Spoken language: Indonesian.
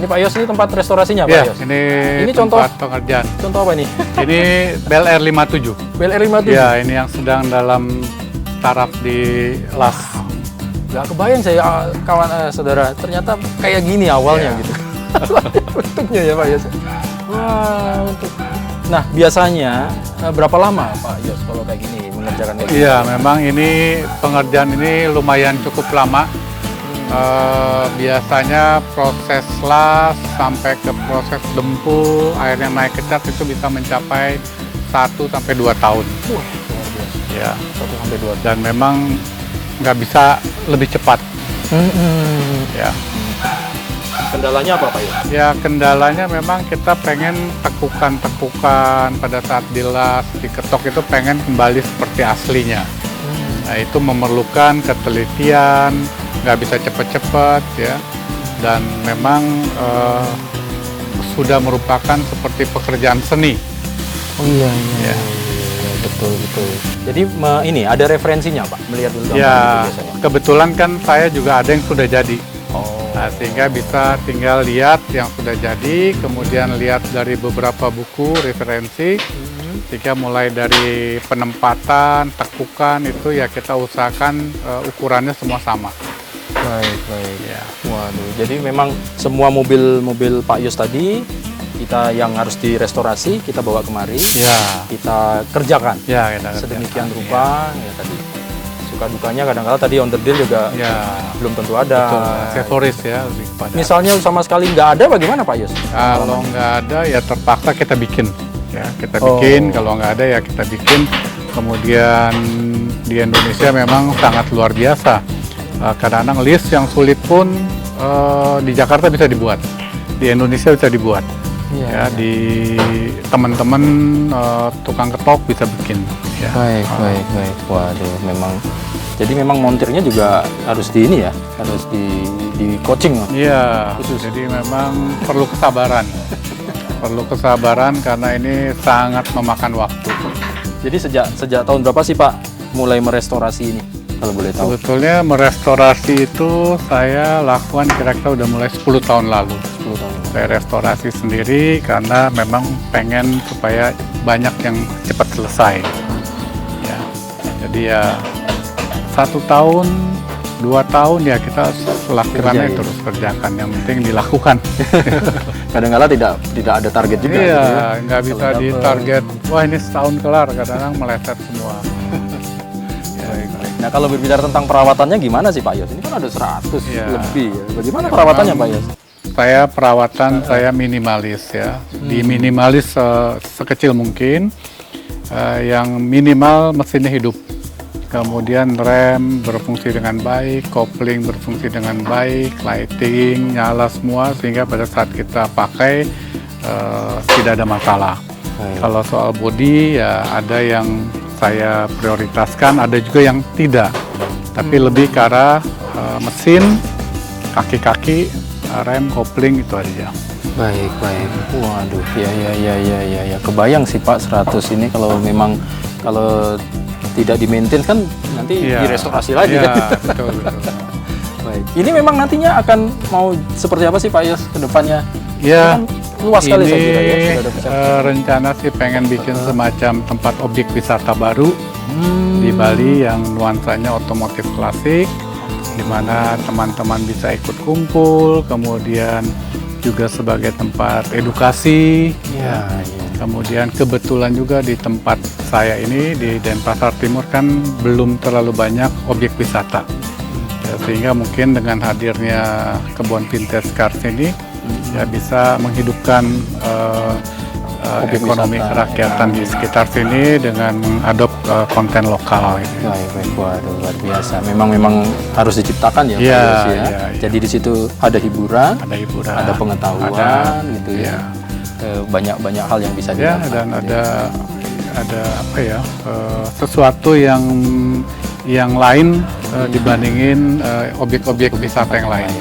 Ini Pak Yos, ini tempat restorasinya Pak Ya, Yos? ini contoh tempat pengerjaan. Contoh apa nih? Ini Bel Air 57. Bel Air 57? Ya, ini yang sedang dalam taraf di las. Gak kebayang saya kawan saudara, ternyata kayak gini awalnya Ya. gitu. Bentuknya ya Pak Yos. Wah, Nah, biasanya berapa lama Pak Yos kalau kayak gini mengerjakan kayak gini? Iya, memang ini pengerjaan ini lumayan cukup lama. Biasanya proses las sampai ke proses dempul, airnya naik ke cat itu bisa mencapai 1 sampai 2 tahun. Wah, luar biasa. Ya, 1 sampai 2 tahun. dan memang nggak bisa lebih cepat. Ya. Kendalanya apa Pak Yos? Ya, kendalanya memang kita pengen tekukan-tekukan pada saat dilas, diketok itu pengen kembali seperti aslinya. Nah, itu memerlukan ketelitian, nggak bisa cepet-cepet ya. Dan memang sudah merupakan seperti pekerjaan seni. Oh iya, Ya. betul. Jadi ini ada referensinya Pak, melihat dulu gambar Ya, itu biasanya. kebetulan kan saya juga ada yang sudah jadi. Oh. Nah, sehingga bisa tinggal lihat yang sudah jadi, kemudian lihat dari beberapa buku referensi, sehingga mulai dari penempatan, tekukan itu ya kita usahakan ukurannya semua sama. Baik. Ya. Waduh, jadi memang semua mobil Pak Yos tadi kita yang harus direstorasi kita bawa kemari, Ya. kita kerjakan Ya, kita sedemikian kerjakan. rupa ya tadi. Suka dukanya kadang-kala tadi on the deal juga Ya. belum tentu ada. Betul, aksesoris ya lebih kepada. Misalnya sama sekali nggak ada, bagaimana Pak Yos? Kalau nggak ada ya terpaksa kita bikin. Ya, kita Oh. bikin. Kalau nggak ada ya kita bikin. Kemudian di Indonesia memang sangat luar biasa. Kadang-kadang list yang sulit pun di Jakarta bisa dibuat, di Indonesia bisa dibuat. Iya, Ya, di teman-teman tukang ketok bisa bikin. Ya. Baik. Waduh, jadi memang montirnya juga harus di ini ya, harus di coaching. Iya, Khusus. jadi memang perlu kesabaran. Perlu kesabaran karena ini sangat memakan waktu. Jadi sejak tahun berapa sih Pak mulai merestorasi ini? Kalau boleh tahu. Sebetulnya merestorasi itu saya lakukan kira-kira udah mulai 10 tahun lalu. 10 tahun. Saya restorasi sendiri karena memang pengen supaya banyak yang cepat selesai. Ya, jadi ya 1 tahun, 2 tahun ya kita lakukannya Kerjain. terus kerjakan. Yang penting dilakukan. Kadang-kala tidak ada target juga. Iya, gitu ya. nggak bisa Kalau di dapet. target. Wah ini setahun kelar, kadang-kadang meleset semua. Nah kalau berbicara tentang perawatannya gimana sih Pak Yos? Ini kan ada 100 Iya. lebih. Ya. Bagaimana perawatannya Pak Yos? Saya perawatan saya minimalis ya, diminimalis sekecil mungkin. Yang minimal mesinnya hidup, kemudian rem berfungsi dengan baik, kopling berfungsi dengan baik, lighting nyala semua sehingga pada saat kita pakai tidak ada masalah. Kalau soal bodi ya ada yang saya prioritaskan, ada juga yang tidak, tapi lebih ke arah mesin, kaki-kaki, rem, kopling itu aja. Baik. Waduh, ya. Kebayang sih Pak 100 ini kalau memang kalau tidak di-maintain kan nanti Iya. direstorasi lagi Iya, kan. betul. Baik. Ini memang nantinya akan mau seperti apa sih Pak Yos ke depannya? Ya, Ini kan luas sekali saya kira ya. ini Sudah ada bisa. rencana sih pengen bikin semacam tempat objek wisata baru di Bali yang nuansanya otomotif klasik, di mana teman-teman bisa ikut kumpul, kemudian juga sebagai tempat edukasi. Ya. Kemudian kebetulan juga di tempat saya ini di Denpasar Timur kan belum terlalu banyak objek wisata. Ya, sehingga mungkin dengan hadirnya kebun vintage cars ini ya bisa menghidupkan Objek ekonomi wisata. kerakyatan di sekitar sini dengan mengadop konten lokal. Gitu. Baik. Waduh, luar biasa. Memang harus diciptakan ya Pak Iya, Yos ya. iya. Jadi di situ ada hiburan, Ada hiburan, ada pengetahuan ada, gitu ya. iya. Banyak hal yang bisa Ya, didapat. dan gitu ya. ada apa ya sesuatu yang lain dibandingin objek-objek wisata yang lain.